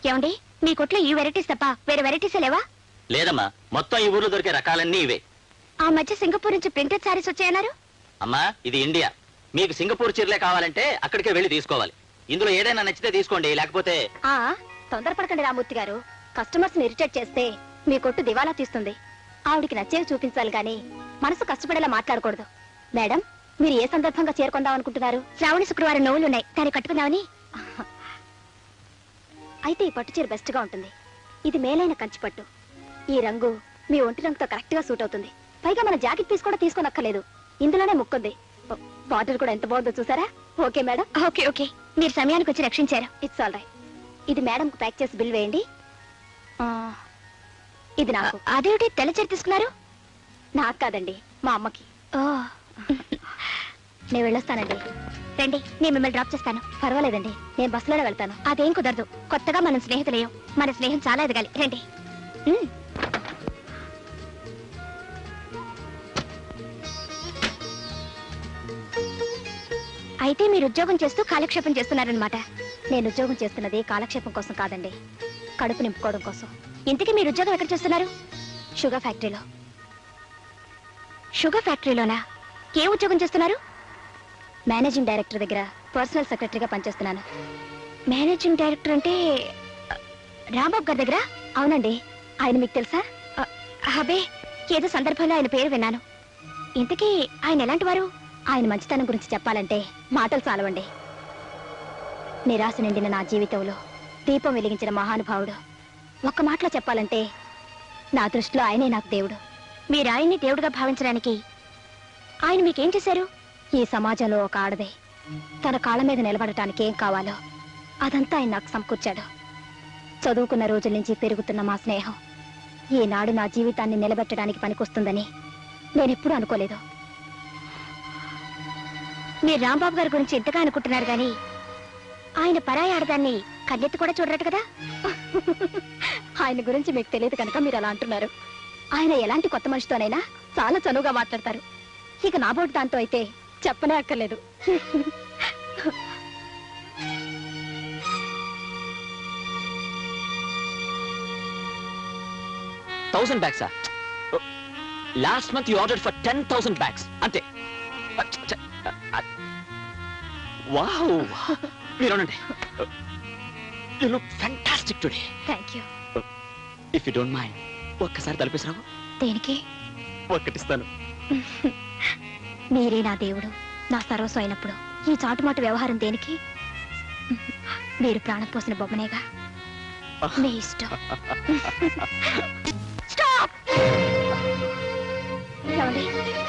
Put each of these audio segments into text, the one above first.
ఏమండి మీ కొట్లో ఈ వెరైటీస్ తప్ప వేరే వెరైటీసే లేవా? లేదమ్మా, మొత్తం ఈ ఊర్లో దొరికే రకాలన్నీ ఇవే. ఆ మధ్య సింగపూర్ నుంచి ప్రింటెడ్ సారీస్ వచ్చాయన్నారు. అమ్మా ఇది ఇండియా, మీకు సింగపూర్ చీరలే కావాలంటే అక్కడికే వెళ్ళి తీసుకోవాలి. ఇందులో ఏదైనా నచ్చితే తీసుకోండి, లేకపోతే తొందరపడకండి రామూర్తి గారు. కస్టమర్స్ ని ఇరిటేట్ చేస్తే మీ కొట్టు దివాలా తీస్తుంది. ఆవిడికి నచ్చేవి చూపించాలి కానీ మనసు కష్టపడేలా మాట్లాడకూడదు. మేడం, మీరు ఏ సందర్భంగా చేరుకుందాం అనుకుంటున్నారు? శ్రావణి శుక్రవారం నోవులున్నాయి, దాన్ని కట్టుకుందామని. అయితే ఈ పట్టు చీర బెస్ట్ గా ఉంటుంది. ఇది మేలైన కంచి పట్టు. ఈ రంగు మీ ఒంటి రంగుతో కరెక్ట్ గా సూట్ అవుతుంది. పైగా మన జాకెట్ పీస్ కూడా తీసుకోనక్కర్లేదు, ఇందులోనే ముక్కుంది. బాటిల్ కూడా ఎంత బాగుందో చూసారా? Okay madam. ఓకే ఓకే, మీరు సమయానికి వచ్చి రక్షించారు. It's all right. ఇది మేడం కు ప్యాక్ చేసి బిల్ వేయండి. ఇది నాకు. అదేమిటి తెల్ల చీర తీసుకున్నారు? నాకు కాదండి, మా అమ్మకి. నేను వెళ్ళొస్తానండి. రండి, నేను మిమ్మల్ని డ్రాప్ చేస్తాను. పర్వాలేదండి, నేను బస్సులోనే వెళ్తాను. అదేం కుదరదు, కొత్తగా మనం స్నేహితులేయం. మన స్నేహం చాలా ఎదగాలి. రండి. అయితే మీరు ఉద్యోగం చేస్తూ కాలక్షేపం చేస్తున్నారనమాట. నేను ఉద్యోగం చేస్తున్నది కాలక్షేపం కోసం కాదండి, కడుపు నింపుకోవడం కోసం. ఇంతకీ మీరు ఉద్యోగం ఎక్కడ చేస్తున్నారు? షుగర్ ఫ్యాక్టరీలో. షుగర్ ఫ్యాక్టరీలోనా? ఏ ఉద్యోగం చేస్తున్నారు? మేనేజింగ్ డైరెక్టర్ దగ్గర పర్సనల్ సెక్రటరీగా పనిచేస్తున్నాను. మేనేజింగ్ డైరెక్టర్ అంటే రాంబాబు గారి దగ్గర? అవునండి. ఆయన మీకు తెలుసా? అబే, ఏదో సందర్భంలో ఆయన పేరు విన్నాను. ఇంతకీ ఆయన ఎలాంటి వారు? ఆయన మంచితనం గురించి చెప్పాలంటే మాటలు చాలవండి. నిరాశ నిండిన నా జీవితంలో దీపం వెలిగించిన మహానుభావుడు. ఒక్క మాటలో చెప్పాలంటే నా దృష్టిలో ఆయనే నాకు దేవుడు. మీరు ఆయన్ని దేవుడిగా భావించడానికి ఆయన మీకేం చేశారు? ఈ సమాజంలో ఒక ఆడదే తన కాళ్ళ మీద నిలబడటానికి ఏం కావాలో అదంతా ఆయన నాకు సమకూర్చాడు. చదువుకున్న రోజుల నుంచి పెరుగుతున్న మా స్నేహం ఈనాడు నా జీవితాన్ని నిలబెట్టడానికి పనికొస్తుందని నేనెప్పుడూ అనుకోలేదు. మీరు రాంబాబు గారి గురించి ఎంతగా అనుకుంటున్నారు గాని ఆయన పరాయి ఆడదాన్ని కన్నెత్తి కూడా చూడరట కదా. ఆయన గురించి మీకు తెలియదు కనుక మీరు అలా అంటున్నారు. ఆయన ఎలాంటి కొత్త మనిషితోనైనా చాలా చనువుగా మాట్లాడతారు. ఇక నా బోటు దాంతో అయితే చెప్పనే అక్కర్లేదు. bags. Last month you ordered for 10,000 bags. Ante. Wow. Veeranandi. You look fantastic today. Thank you. If you don't mind, ఒక్కసారి తలపేసిరావు. దేనికి? ఒక్కటిస్తాను. మీరే నా దేవుడు, నా సర్వస్వం అయినప్పుడు ఈ చాటుమాటు వ్యవహారం దేనికి? మీరు ప్రాణం పోసిన బొమ్మనేగా. నీ ఇష్టం.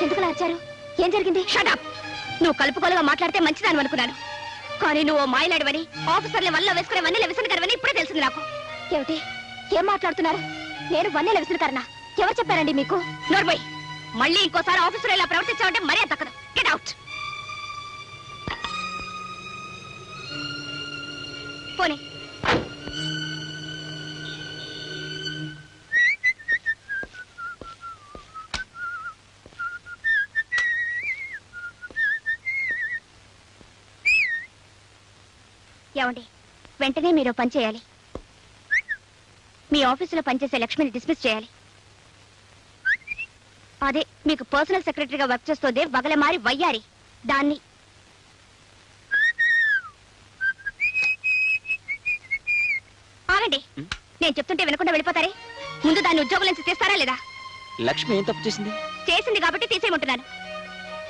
ఎందుకు వచ్చారు? ఏం జరిగింది? షటప్. నువ్వు కలుపుకోలుగా మాట్లాడితే మంచిదాని అనుకున్నాను, కానీ నువ్వు మాయలాడివని ఆఫీసర్ల వల్ల వేసుకునే వన్నెల విసనకరవని ఇప్పుడే తెలిసింది నాకు. ఏమిటి? ఏం మాట్లాడుతున్నారు? నేను వన్నెల విసనకరనా? ఎవరు చెప్పారండి మీకు? నోర్బోయ్, మళ్ళీ ఇంకోసారి ఆఫీసర్ ఇలా ప్రవర్తించావంటే మరీ దక్కదు. Get out. పోనీ. ఏమండి, వెంటనే మీరు పని చేయాలి. మీ ఆఫీసులో పనిచేసే లక్ష్మిని డిస్మిస్ చేయాలి. అదే మీకు పర్సనల్ సెక్రటరీగా వర్క్ చేస్తోందే వగలమారి వయ్యారి, దాన్ని. ఆగండి, నేను చెప్తుంటే వినకుండా వెళ్ళిపోతారే. ముందు దాన్ని ఉద్యోగం నుంచి తీస్తారా లేదా? లక్ష్మి ఏం తప్పు చేసింది? చేసింది కాబట్టి తీసేయమంటున్నాను.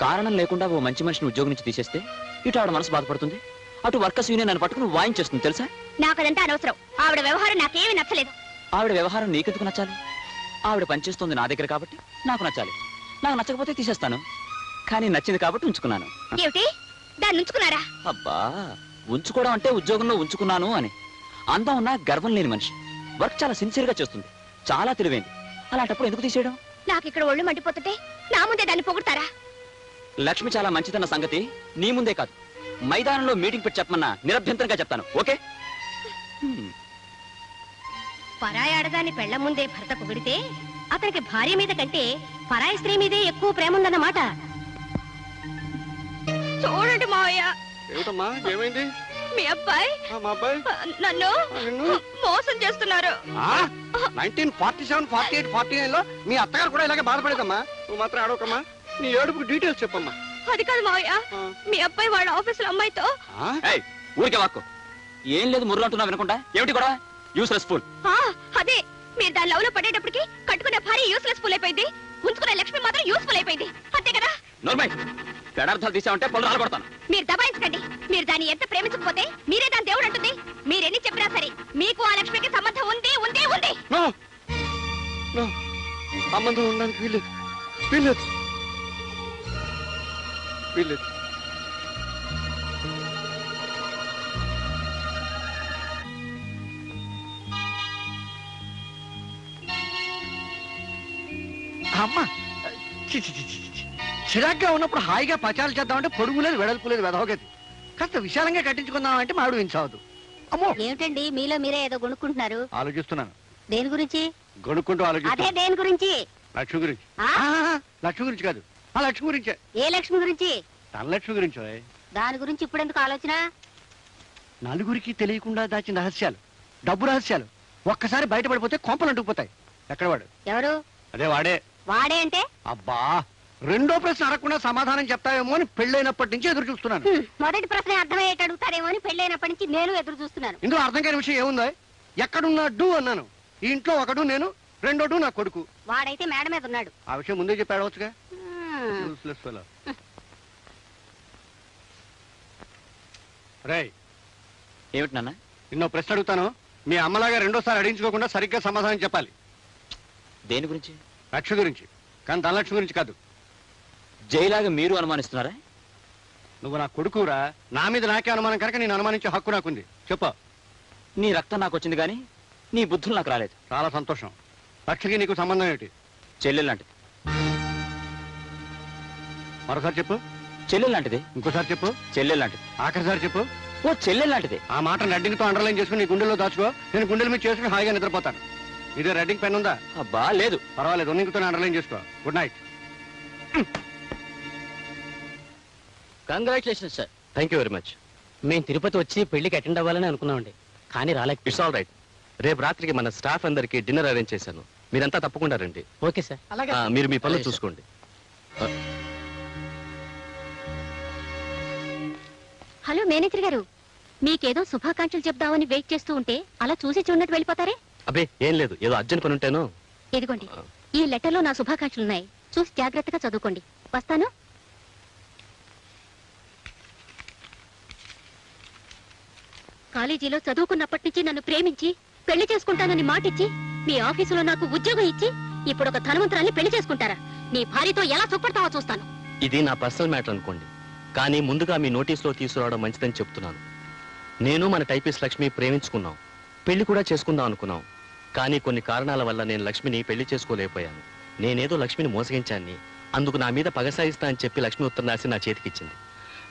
కారణం లేకుండా ఓ మంచి మనిషిని ఉద్యోగం నుంచి తీసేస్తే ఇటు ఆవిడ మనసు బాధపడుతుంది, అటు వర్కర్స్ యూనియన్ అని పట్టుకుని వాయించేస్తుంది. తెలుసా? నాకు అదంతా అనవసరం. ఆవిడ వ్యవహారం నాకేమీ నచ్చలేదు. ఆవిడ వ్యవహారం నీకెందుకు నచ్చాలి? ఆవిడ పనిచేస్తుంది నా దగ్గర కాబట్టి నాకు నచ్చాలి. నాకు నచ్చకపోతే తీసేస్తాను, కానీ నచ్చింది కాబట్టి ఉంచుకున్నాను. ఏమిటి? దాన్ని ఉంచుకున్నారా? అబ్బా, ఉంచుకోవడం అంటే ఉద్యోగంలో ఉంచుకున్నాను అని. అందం ఉన్నా గర్వం లేని మనిషి, వర్క్ చాలా సిన్సియర్ గా చేస్తుంది, చాలా తెలివైంది. అలాంటప్పుడు ఎందుకు తీసేయడం? నాకు ఇక్కడ ఒళ్ళు మండిపోతుంటే నా ముందే దాన్ని పొగుడతారా? లక్ష్మి చాలా మంచిదన్న సంగతి నీ ముందే కాదు, మైదానంలో మీటింగ్ పెట్టి చెప్పమన్నా నిరభ్యంతరంగా చెప్తాను. ఓకే? పరాయి ఆడదాన్ని పెళ్ల ముందే భర్త పొగిడితే అతనికి భార్య మీద కంటే పరాయి స్త్రీ మీదే ఎక్కువ ప్రేమ ఉందన్నమాట. చూడండి మావయ్య. ఏమిటమ్మా, ఏమైంది? మీ అబ్బాయి మా అబ్బాయి నన్ను నిన్ను మోసం చేస్తున్నారు. 1947, 48, 49 లో మీ అత్తగారు కూడా ఇలాగే బాధపడేదమ్మా. నువ్వు మాత్రం ఆడవకమ్మా. నీ ఏడుపుకి డీటెయిల్స్ చెప్పమ్మా. అది కాదు మావయ్య, ఆ. మీ అబ్బాయి వాళ్ళ ఆఫీసులో అమ్మాయితో ఆ? ఏయ్, ఊరికే వాక్కు. ఏం లేదు ముర్రు అంటున్నా వినకుండా ఏమిటి కూడా యూస్లెస్ ఫుల్. అదే మీరు దాని లవ్ లో పడేటప్పటికి కట్టుకునే భార్య యూస్లెస్ ఫుల్ అయిపోయింది, ఉంచుకునే లక్ష్మి మాత్రం యూస్ఫుల్ అయిపోయింది. అంతే కదా? నోర్మై పెడార్థాలు తీసామంటే పళ్ళు రాలబడతాను. మీరు దబాయించకండి. మీరు దాన్ని ఎంత ప్రేమించకపోతే మీరే దాని దేవుడు అంటుంది. మీరెన్ని చెప్పినా సరే మీకు ఆ లక్ష్మికి సంబంధం ఉంది ఉంది ఉంది. నో నో, సంబంధం ఉండడానికి వీల్లేదు, వీల్లేదు, వీల్లేదు. అమ్మా, చిరాగ్గా ఉన్నప్పుడు హాయిగా పచాలు చేద్దామంటే పొడుగు లేదు, వెడల్పు లేదు, వెదవగతి. కాస్త విశాలంగా కట్టించుకుందామంటే మాడు వించవద్దు. అమ్మో, ఏమిటండి మీలో మీరే ఏదో కొనుక్కుంటున్నారు? ఆలోచిస్తున్నాను. దేని గురించి? గొనుక్కుంటూ అదే ఆలోచిస్తున్నాను. దేని గురించి? లక్ష్మి గురించి. ఆ? లక్ష్మి గురించి కాదు, ఆ లక్ష్మి గురించే. ఏ లక్ష్మి గురించి? తన లక్ష్మి గురించి. దాని గురించి ఇప్పుడు ఎందుకు ఆలోచన? నలుగురికి తెలియకుండా దాచిన రహస్యాలు, డబ్బు రహస్యాలు ఒక్కసారి బయటపడిపోతే కొంపలు అంటుకుపోతాయి. ఎక్కడ వాడు? ఎవరు అదే వాడే. వాడే అంటే? అబ్బా, రెండో ప్రశ్న అడగకుండా సమాధానం చెప్తావేమో అని పెళ్ళైనప్పటి నుంచి ఎదురు చూస్తున్నాను. మొదటి ప్రశ్న అర్థమయ్యేట అడుగుతారేమో అని పెళ్ళైనప్పటి నుంచి నేను ఎదురు చూస్తున్నాను. ఇందులో అర్థం కాని విషయం ఏముందో? ఎక్కడున్నాడు అన్నాను. ఈ ఇంట్లో ఒకడు నేను, రెండోడు నా కొడుకు. వాడైతే మేడ మీద ఉన్నాడు. ఆ విషయం ముందే చెప్పి అడగచ్చుగా. హ్మ్. రేయ్, ఏమిటి నాన్న? నిన్నో ప్రశ్న అడుగుతాను. మీ అమ్మలాగా రెండోసారి అడించుకోకుండా సరిగ్గా సమాధానం చెప్పాలి. దేని గురించి? లక్ష్మి గురించి, కానీ ధనలక్ష్మి గురించి కాదు. జైలాగా మీరు అనుమానిస్తున్నారా? నువ్వు నా కొడుకురా, నా మీద నాకే అనుమానం కనుక నేను అనుమానించే హక్కు నాకుంది. చెప్పు. నీ రక్తం నాకు వచ్చింది కానీ నీ బుద్ధులు నాకు రాలేదు. చాలా సంతోషం. లక్ష్మికి నీకు సంబంధం ఏంటి? చెల్లెలు లాంటిది. మరోసారి చెప్పు. చెల్లెలు లాంటిది. ఇంకోసారి చెప్పు. చెల్లెలు లాంటిది. ఆఖరిసారి చెప్పు. ఓ చెల్లెలు లాంటిది. ఆ మాట రెడ్డింగ్తో అండర్లైన్ చేసుకుని నీ గుండెల్లో దాచుకో. నేను గుండెల మీద చేసుకుని హాయిగా నిద్రపోతాను. ఇదే రెడ్డింగ్ పెన్ ఉందా? అబ్బా లేదు. పర్వాలేదు, రన్నింగ్తో అండర్లైన్ చేసుకో. Good night. Congratulation sir. Thank you very much. మేము తిరుపతి వచ్చి పెళ్లికి అటెండ్ అవ్వాలని అనుకున్నామండి, కానీ రాలేక. It's all right. రేపు రాత్రికి మన స్టాఫ్ అందరికి డిన్నర్ అరేంజ్ చేశాను. మీరంతా తప్పకుండా రండి. Okay sir. మీరు మీ పనులు అలాగే, చూసుకోండి. హలో మేనేజర్ గారు, మీకేదో శుభాకాంక్షలు చెప్దామని వెయిట్ చేస్తూ ఉంటే అలా చూసి చూడనట్టు వెళ్ళిపోతారే? అబ్బే ఏం లేదు, ఏదో అర్జెంట్ పని ఉంటేను. ఇదిగోండి, ఈ లెటర్లో నా శుభాకాంక్షలున్నాయి. చూసి జాగ్రత్తగా చదువుకోండి. వస్తాను. కాలేజీలో చదువుకున్నప్పటి నుంచి నన్ను ప్రేమించి పెళ్లి చేసుకుంటానని మాటిచ్చి మీ ఆఫీసులో నాకు ఉద్యోగం ఇచ్చి ఇప్పుడు ఒక ధనవంతురాల్ని పెళ్లి చేసుకుంటారా? నీ భార్యతో ఎలా సుఖపడతావో చూస్తాను. ఇది నా పర్సనల్ మ్యాటర్ అనుకోండి, కానీ ముందుగా మీ నోటీసులో తీసుకురావడం మంచిదని చెప్తున్నాను. నేను మన టైపిస్ట్ లక్ష్మి ప్రేమించుకున్నాం, పెళ్లి కూడా చేసుకుందాం అనుకున్నాం. కానీ కొన్ని కారణాల వల్ల నేను లక్ష్మిని పెళ్లి చేసుకోలేకపోయాను. నేనేదో లక్ష్మిని మోసగించాన్ని, అందుకు నా మీద పగ సాయిస్తా అని చెప్పి లక్ష్మి ఉత్తరం రాసి నా చేతికిచ్చింది.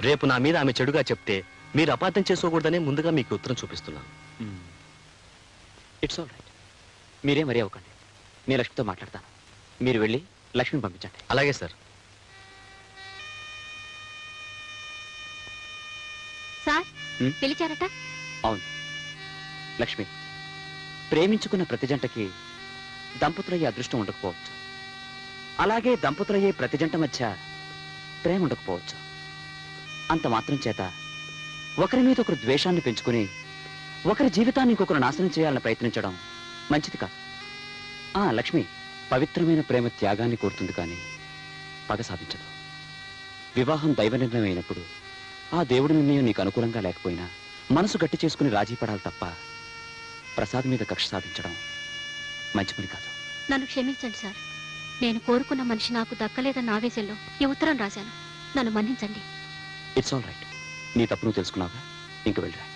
రేపు నా మీద ఆమె చెడుగా చెప్తే మీరు అపార్థం చేసుకోకూడదనే ముందుగా మీకు ఉత్తరం చూపిస్తున్నాను. It's all right. మీరే మరీ అవ్వకండి. నేను లక్ష్మితో మాట్లాడతాను. మీరు వెళ్ళి లక్ష్మిని పంపించండి. అలాగే సార్. సార్ హ్మ్? పిలిచారట? అవును లక్ష్మి, ప్రేమించుకున్న ప్రతి జంటకి దంపతులయ్యే అదృష్టం ఉండకపోవచ్చు. అలాగే దంపతులయ్యే ప్రతి జంట మధ్య ప్రేమ ఉండకపోవచ్చు. అంత మాత్రం చేత ఒకరి మీద ఒకరు ద్వేషాన్ని పెంచుకుని ఒకరి జీవితాన్ని ఇంకొకరు నాశనం చేయాలని ప్రయత్నించడం మంచిది కాదు. లక్ష్మి, పవిత్రమైన ప్రేమ త్యాగాన్ని కోరుతుంది కానీ పగ సాధించదు. వివాహం దైవ నిర్ణయం అయినప్పుడు ఆ దేవుడి నిర్ణయం నీకు అనుకూలంగా లేకపోయినా మనసు గట్టి చేసుకుని రాజీ పడాలి తప్ప ప్రసాద్ మీద కక్ష సాధించడం మంచి పని కాదు. నన్ను క్షమించండి సార్. నేను కోరుకున్న మనిషి నాకు దక్కలేదన్న ఆవేశంలో ఈ ఉత్తరం రాశాను. నన్ను మన్నించండి. It's all right. నీ తప్పు నువ్వు తెలుసుకున్నావుగా, ఇంక వెళ్ళరా.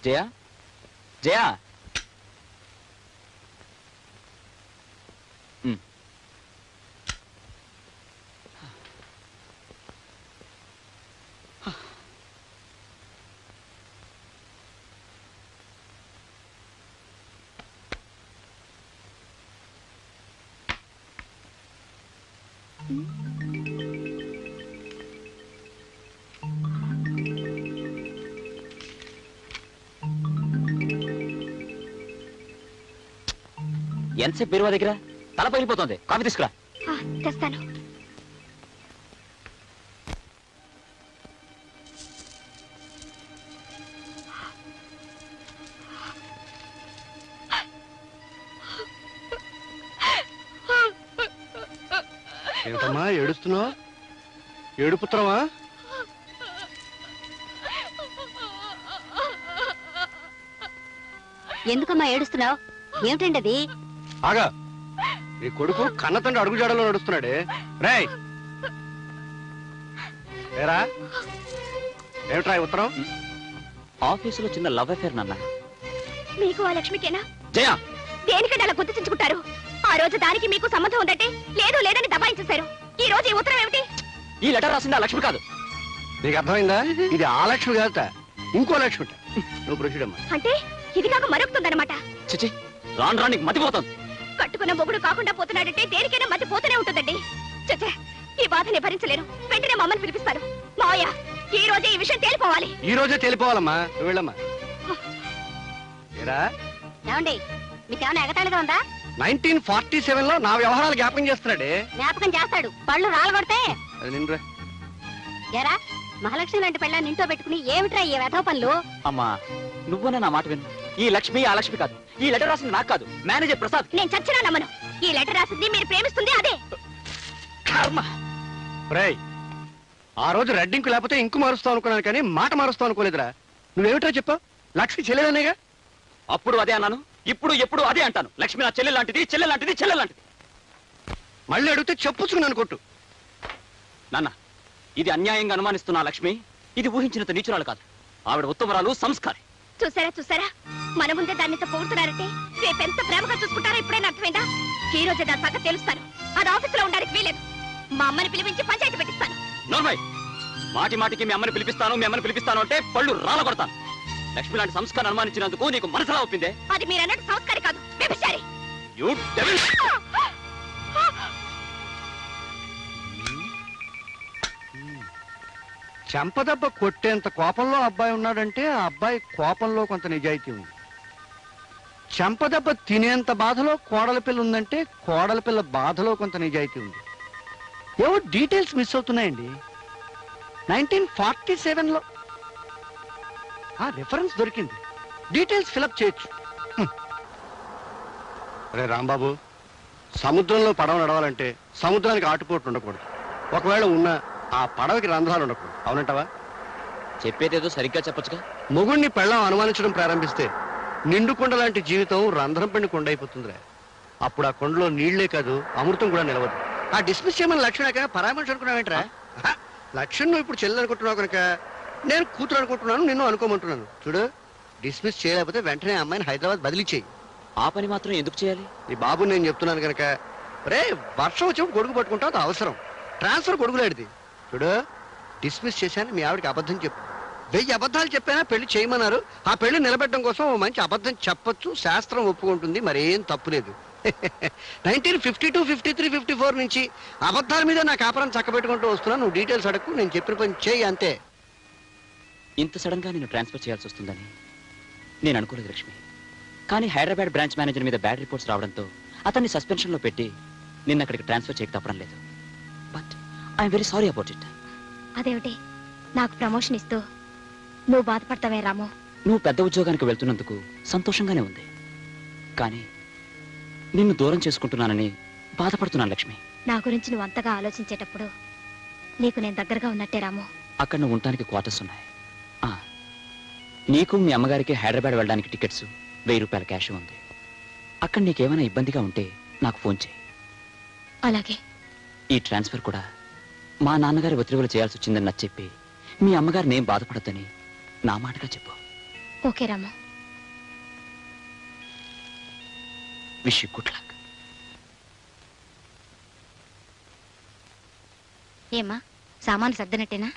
జయా, జయా. ఎంతసేపు బీరువా దగ్గర తల పగిలిపోతుంది. కాఫీ తీసుకురా. తెస్తాను. ఏమిటమ్మా ఏడుస్తున్నావు? ఏడుపుత్రమా? ఎందుకమ్మా ఏడుస్తున్నావు? ఏమిటండి అది? ఆగా, నీ కొడుకు కన్నతండ్రి అడుగుజాడలో నడుస్తున్నాడే. రేయ్ ఏరా, ఏమిట్రా ఈ ఉత్తరం? ఆఫీసులో చిన్న లవ్ అఫేర్ నాన్న. మీకు ఆ లక్ష్మికేనా? జయ, దేనికంటే అలా గుర్తించుకుంటారు? ఆ రోజు దానికి మీకు సంబంధం ఉందంటే లేదు లేదని దబాయించేశారు. ఈ రోజు ఈ ఉత్తరం ఏమిటి? ఈ లెటర్ రాసింది ఆ లక్ష్మి కాదు. నీకు అర్థమైందా? ఇది ఆ లక్ష్మి కాదుట, ఇంకో లక్ష్మి. నువ్వు ప్రొసీడ్ అమ్మా. అంటే ఇది కాక మరొకుతుందన్నమాట. చిచి, రాను రాను నీకు మతిపోతుంది. కట్టుకున్న మొగుడు కాకుండా పోతున్నాడంటే దేనికైనా మతి పోతూనే ఉంటుందండి. చచ్చే, ఈ బాధని భరించలేను. వెంటనే మమ్మల్ని పిలిపిస్తాను. మావయ్య, ఈ రోజే ఈ విషయం తేలిపోవాలి. ఈ రోజే తేలిపోవాలమ్మా. నువ్వు వెళ్ళమ్మా. ఏరా, ఏమండి, మీకేమైనా ఎగతాళిగా ఉందా? 1947 లో నా వ్యవహారాలు జ్ఞాపకం చేస్తున్నాడే. జ్ఞాపకం చేస్తాడు, పళ్ళు రాలగొడితే. అది నిన్నురా. ఎరా, మహాలక్ష్మి లాంటి పెళ్ళ నింటో పెట్టుకుని ఏమిట్రా ఈ వెధవ పనులు? అమ్మా, నువ్వన్నా నా మాట విను. ఈ లక్ష్మి ఆ లక్ష్మి కాదు. ఈ లెటర్ రాసింది నాకు కాదు, మేనేజర్ ప్రసాద్. నేను చచ్చినా నమ్మను. ఈ లెటర్ రాసింది మీరు ప్రేమిస్తుంది అదే. కర్మ. రేయ్, ఆ రోజు రెడ్డింకు లేకపోతే ఇంకు మారుస్తావు అనుకున్నాను, కానీ మాట మారుస్తావు అనుకోలేదురా. నువ్వేమిట్రా చెప్పావు? లక్ష్మి చెల్లెలనేగా. అప్పుడు అదే అన్నాను, ఇప్పుడు ఎప్పుడు అదే అంటాను. లక్ష్మి నా చెల్లె లాంటిది, చెల్లె లాంటిది, చెల్లె లాంటిది. మళ్ళీ అడిగితే చెప్పుచ్చుకున్నాను కొట్టు. నాన్న, ఇది అన్యాయంగా అనుమానిస్తున్న ఆ లక్ష్మి ఇది ఊహించినంత నీచురాలు కాదు. ఆవిడ ఉత్తమరాలు, సంస్కారి. చూసారా, మన ముందే దాన్ని పొగుడుతున్నారంటే రేపెంత ప్రేమగా చూసుకుంటారో ఇప్పుడైనా అర్థమైందా? ఈ రోజే దాని సంగతి తెలుస్తాను. అది ఆఫీసులో ఉండడానికి వీలేదు. మా అమ్మని పిలిపించి పంచాయతీ పెట్టిస్తాను. నోర్మై, మాటి మాటికి మీ అమ్మని పిలిపిస్తాను అంటే పళ్ళు రాలగొడతాను. లక్ష్మి లాంటి సంస్కారం అనుమానించినందుకు నీకు మనసులా ఒప్పిందే? అది మీరు అన్నట్టు సంస్కారి కాదు, వ్యభిచారి. You devil! చెంపదెబ్బ కొట్టేంత కోపంలో అబ్బాయి ఉన్నాడంటే ఆ అబ్బాయి కోపంలో కొంత నిజాయితీ ఉంది. చెంపదెబ్బ తినేంత బాధలో కోడల పిల్ల ఉందంటే కోడల పిల్ల బాధలో కొంత నిజాయితీ ఉంది. ఏవో డీటెయిల్స్ మిస్ అవుతున్నాయండి. 1947లో ఆ రిఫరెన్స్ దొరికింది. డీటెయిల్స్ ఫిలప్ చేయొచ్చు. అరే రాంబాబు, సముద్రంలో పడవ నడవాలంటే సముద్రానికి ఆటుపోట్లు ఉండకూడదు. ఒకవేళ ఉన్నా ఆ పడవకి రంధ్రాలు ఉండకూడదు. అవునంటావా? చెప్పేదేదో సరిగ్గా చెప్పొచ్చుగా. మొగుణ్ణి పెళ్ళం అనుమానించడం ప్రారంభిస్తే నిండు కొండ లాంటి జీవితం రంధ్రం పడిన కొండ అయిపోతుందిరా. అప్పుడు ఆ కొండలో నీళ్లే కాదు, అమృతం కూడా నిలవదు. ఆ డిస్మిస్ చేయమని లక్ష్మణ పరామర్శ అనుకున్నావేంట్రా? లక్ష్మణ్ నువ్వు ఇప్పుడు చెల్లెలు అనుకుంటున్నావు కనుక నేను కూతురు అనుకుంటున్నాను, నిన్ను అనుకోమంటున్నాను. చూడు, డిస్మిస్ చేయలేకపోతే వెంటనే అమ్మాయిని హైదరాబాద్ బదిలీ చేయి. ఆ పని మాత్రం ఎందుకు చేయాలి? ఈ బాబు నేను చెప్తున్నాను కనుక. రే, వర్షం వచ్చినప్పుడు గొడుగు పట్టుకుంటావు, అది అవసరం. ట్రాన్స్ఫర్ గొడుగులాడిది. చూడు, డిస్మిస్ చేశాను, మీ ఆవిడకి అబద్ధం చెప్పు. 1000 అబద్ధాలు చెప్పానా పెళ్లి చేయమన్నారు. ఆ పెళ్లి నిలబెట్టడం కోసం ఓ మంచి అబద్ధం చెప్పొచ్చు, శాస్త్రం ఒప్పుకుంటుంది, మరేం తప్పులేదు. 1952, 53, 54 నుంచి అబద్ధాల మీద నా కాపురం చక్కబెట్టుకుంటూ వస్తున్నా. నువ్వు డీటెయిల్స్ అడగకు, నేను చెప్పిన పని చేయి అంతే. ఇంత సడన్ గా నేను ట్రాన్స్ఫర్ చేయాల్సి వస్తుందని నేను అనుకోలేదు లక్ష్మి. కానీ హైదరాబాద్ బ్రాంచ్ మేనేజర్ మీద బ్యాడ్ రిపోర్ట్స్ రావడంతో అతన్ని సస్పెన్షన్ లో పెట్టి నిన్న అక్కడికి ట్రాన్స్ఫర్ చేయక తప్పడం లేదు. But I'm very sorry about it. అదేమిటి, నాకు ప్రమోషన్ ఇస్తూ నువ్వు బాధపడతావే రాము? నువ్వు పెద్ద ఉద్యోగానికి వెళ్తున్నందుకు సంతోషంగానే ఉంది, కానీ నిన్ను దూరం చేసుకుంటున్నానని బాధపడుతున్నాను లక్ష్మి. నా గురించి నువ్వు అంతగా ఆలోచించేటప్పుడు నీకు నేను దగ్గరగా ఉన్నట్టే రాము. అక్కడ నువ్వు ఉండటానికి క్వార్టర్స్ ఉన్నాయి. నీకు మీ అమ్మగారికి హైదరాబాద్ వెళ్ళడానికి టికెట్స్, 1000 రూపాయల క్యాష్ ఉంది. అక్కడ నీకేమైనా ఇబ్బందిగా ఉంటే నాకు ఫోన్ చేయి. అలాగే. ఈ ట్రాన్స్ఫర్ కూడా మా నాన్నగారి ఒత్తిడిలో చేయాల్సి వచ్చిందని నచ్చ చెప్పి మీ అమ్మగారిని ఏం బాధపడద్దని నా మాటగా చెప్పు. Okay Ramu. Wish you good luck. ఏమ్మా, సామాన్లు సర్దినట్టేనా?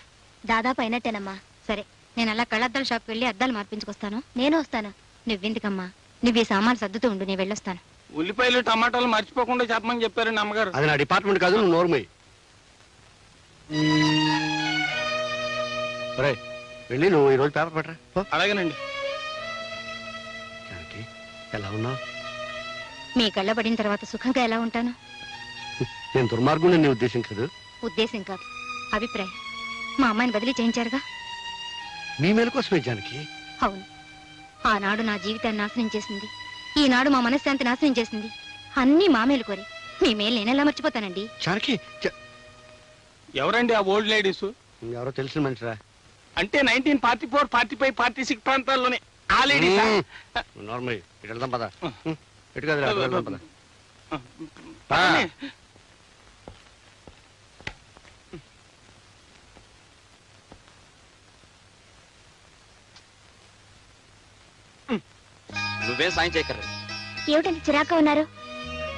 దాదాపు అయినట్టేనమ్మా. సరే, నేను అలా కళ్ళద్దాల షాప్కి వెళ్ళి అద్దాలు మార్పించుకొస్తాను. నేను వస్తాను. నువ్వెందుకమ్మా, నువ్వు ఈ సామాన్లు సర్దుతూ ఉండు, నేను వెళ్ళొస్తాను. ఉల్లిపాయలు టమాటాలు మర్చిపోకుండా చెప్పమని చెప్పారండి అమ్మగారు. అది నా డిపార్ట్మెంట్ కాదు, నువ్వు నోర్మయ్యి. వెళ్ళి నువ్వు ఈరోజు పేపర్ పెట్టరా. అలాగేనండి. ఎలా ఉన్నావు? మీ కళ్ళ పడిన తర్వాత సుఖంగా ఎలా ఉంటాను? నేను దుర్మార్గుని నీ ఉద్దేశం కాదు. ఉద్దేశం కాదు, అభిప్రాయం. మా అమ్మాయిని బదిలీ చేయించారుగా. మీ మేలు కోసమే జానకి. అవును, ఆనాడు నా జీవితాన్ని నాశనం చేసింది, ఈనాడు మా మనశ్శాంతి నాశనం చేసింది. అన్నీ మా మేలు కోరి. మీ మేలు నేనెలా మర్చిపోతానండి? జానకి ఎవరండి ఆ ఓల్డ్ లేడీస్? ఎవరో తెలిసిన మనిషిరా. అంటే 1944, 45, 46 ప్రాంతాల్లోనే ఆ లేడీస్. నార్మల్ ఇటు వెళ్దాం పద. ఇటు కాదురా, అటు వెళ్దాం పద. నువ్వేం సాయం చేయక్కర్లేదు. ఏమిటంటే చిరాగ్గా ఉన్నారు?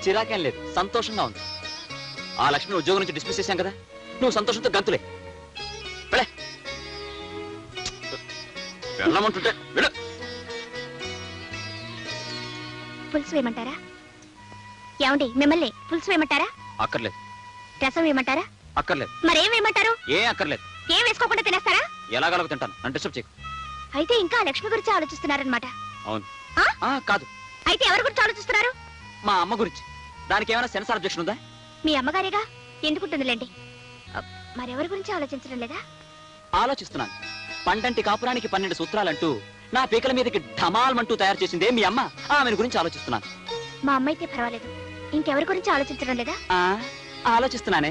చిరాకేం లేదు, సంతోషంగా ఉంది. ఆ లక్ష్మిని ఉద్యోగం నుంచి డిస్మిస్ చేశాం కదా, నువ్వు సంతోషంతో గంతులే. వెళ్ళే, వెళ్ళమంటుంటే వెళ్ళు. పులుసు వేయమంటారా? ఏమండి, మిమ్మల్ని పులుసు వేయమంటారా? అక్కర్లేదు. రసం వేయమంటారా? అక్కర్లేదు. మరేం వేయమంటారు? ఏం అక్కర్లేదు. ఏం వేసుకోకుండా తినేస్తారా? ఎలాగలగ తింటాను, నన్ను డిస్టర్బ్ చేయకు. అయితే ఇంకా ఆ లక్ష్మి గురించి ఆలోచిస్తున్నారనమాట. అవును. ఆ? కాదు, అయితే ఎవరి గురించి ఆలోచిస్తున్నారు? మా అమ్మ గురించి. దానికి ఏమైనా సెన్సార్ అబ్జెక్షన్ ఉందా? మీ అమ్మగారేగా, ఎందుకుంటుందిలేండి. మరెవరి గురించి ఆలోచించడం లేదా? ఆలోచిస్తున్నాను. పండంటి కాపురానికి 12 సూత్రాలంటూ నా పీకల మీదకి ఢమాల్మంటూ తయారు చేసిందే మీ అమ్మ. ఆమెను గురించి ఆలోచిస్తున్నాను. మా అమ్మ అయితే పర్వాలేదు, ఇంకెవరి గురించి ఆలోచించడం లేదా? ఆలోచిస్తున్నానే.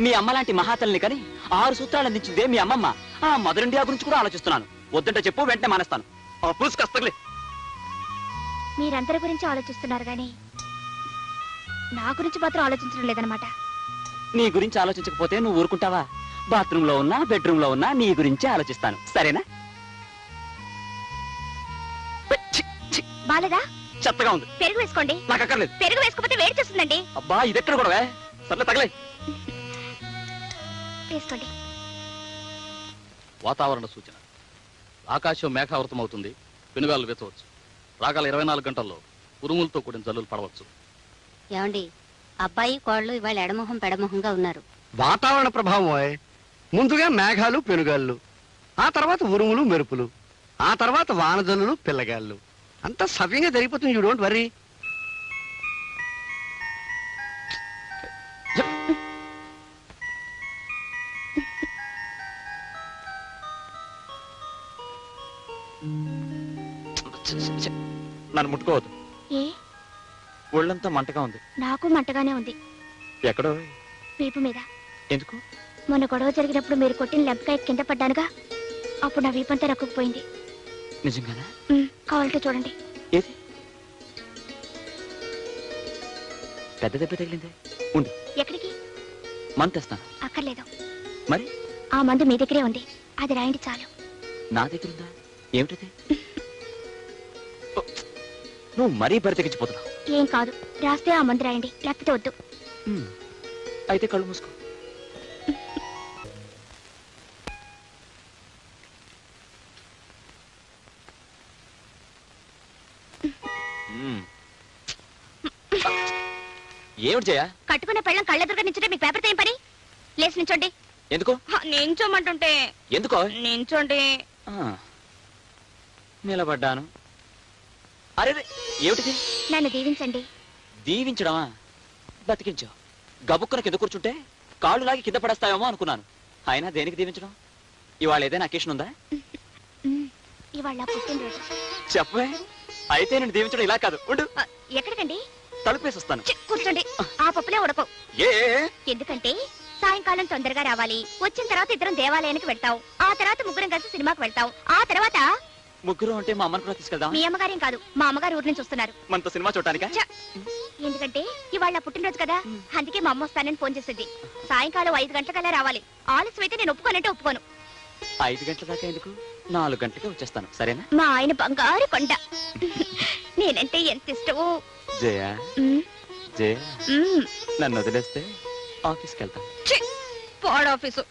మీ అమ్మ లాంటి మహాతల్ని కని 6 సూత్రాలు అందించిందే మీ అమ్మమ్మ. ఆ మదర్ ఇండియా గురించి కూడా ఆలోచిస్తున్నాను. వద్దంటే చెప్పు, వెంటనే మానేస్తాను. పులుసుకస్తలే. మీరందరి గురించి ఆలోచిస్తున్నారు గాని నా గురించి మాత్రం ఆలోచించడం లేదనమాట. నీ గురించి ఆలోచించకపోతే నువ్వు ఊరుకుంటావా? బాత్రూమ్ లో ఉన్నా, బెడ్రూమ్ లో ఉన్నా నీ గురించి ఆలోచిస్తాను, సరేనా? బాలేదా? చెత్తగా ఉంది. పెరుగు వేసుకోండి. నాకు అక్కర్లేదు. పెరుగు వేసుకోకపోతే వేడి చేస్తుందండి. అబ్బా, ఇదెక్కడ కూడా సర్లే, తగలే. వేసుకోండి. వాతావరణ సూచన. ఆకాశం మేఘావృతం అవుతుంది, పెనుగాలు వేచవచ్చు. రాగల 24 గంటల్లో ఉరుములతో కూడిన జల్లులు పడవచ్చు. ఏమండి, అబ్బాయి కోళ్ళు ఇవాళ ఎడమొహం పెడమొహంగా ఉన్నారు. వాతావరణ ప్రభావం. ముందుగా మేఘాలు పెనుగాళ్ళు, ఆ తర్వాత ఉరుములు మెరుపులు, ఆ తర్వాత వానజల్లులు పిల్లగాళ్ళు. అంతా సవ్యంగా జరిగిపోతుంది. You don't worry. నన్ను ముట్టుకోవద్దు. ఏ? ఒళ్ళంతా మంటగా ఉంది. నాకు మంటగానే ఉంది. ఎక్కడో? వీపు మీద. ఎందుకు? మొన్న గొడవ జరిగినప్పుడు మీరు కొట్టిన లెంపకాయ కింద పడ్డానుగా, అప్పుడు నా వీపంతా రక్కుపోయింది. నిజంగానా? కావాలంటే చూడండి. ఏది? పెద్ద దెబ్బ తగిలిందే. ఉండు. ఎక్కడికి? మందు తెస్తాను. అక్కర్లేదు. మరి? ఆ మందు మీ దగ్గరే ఉంది, అది రాయండి చాలు. నా దగ్గర ఉందా? ఏమిటది? నువ్వు మరీ బరితెగించిపోతున్నావు. ఏం కాదు, రాస్తే ఆ మందు రాయండి, లేకపోతే వద్దు. అయితే కళ్ళు మూసుకో. ఏమిటి జయ? కట్టుకున్న పెళ్ళం కళ్ళెదురుగా నించుంటే మీకు పేపర్ ఏం పని? లేచి నించోండి. ఎందుకు? నించోమంటుంటే. ఎందుకో? నించోండి. నిలబడ్డాను. అరే, ఏమిటిది? నన్ను దీవించండి. దీవించడమా? బతికించావు. గబుక్కున కింద కూర్చుంటే కాళ్ళు లాగి కింద పడేస్తావేమో అనుకున్నాను. అయినా దేనికి దీవించడం? ఇవాళ ఏదైనా అకేషన్ ఉందా? ఇవాళ పుట్టినరోజు. చెప్పే. అయితే నేను దీవించడం ఇలా కాదు. ఉండు. ఎక్కడికండి? తలుపేసి వస్తాను. కూర్చోండి. ఆ పప్పులే ఉడకవు. ఎందుకంటే సాయంకాలం తొందరగా రావాలి. వచ్చిన తర్వాత ఇద్దరం దేవాలయానికి వెళ్తాం. ఆ తర్వాత ముగ్గురం కలిసి సినిమాకి వెళ్తాం. ఆ తర్వాత ముగ్గురు అంటే మా అమ్మని కూడా తీసుకెళ్దాం. మీ అమ్మగారేం కాదు, మా అమ్మగారు ఊరి నుంచి వస్తున్నారు. మనతో సినిమా చూడటానికా? ఎందుకంటే ఇవాళ పుట్టినరోజు కదా, అందుకే మా అమ్మ వస్తానని ఫోన్ చేసింది. సాయంకాలం 5 గంటలకల్లా రావాలి. ఆలస్యం అయితే నేను ఒప్పుకోనంటే ఒప్పుకోను. 5 గంటల దాకా ఎందుకు? 4 గంటలకే వచ్చేస్తాను, సరేనా? మా ఆయన బంగారు కొండ. నేనంటే ఎంత ఇష్టమో. జయ, జయ, నన్ను వదిలేస్తే ఆఫీస్కి వెళ్తాను. పాడ్ ఆఫీసు.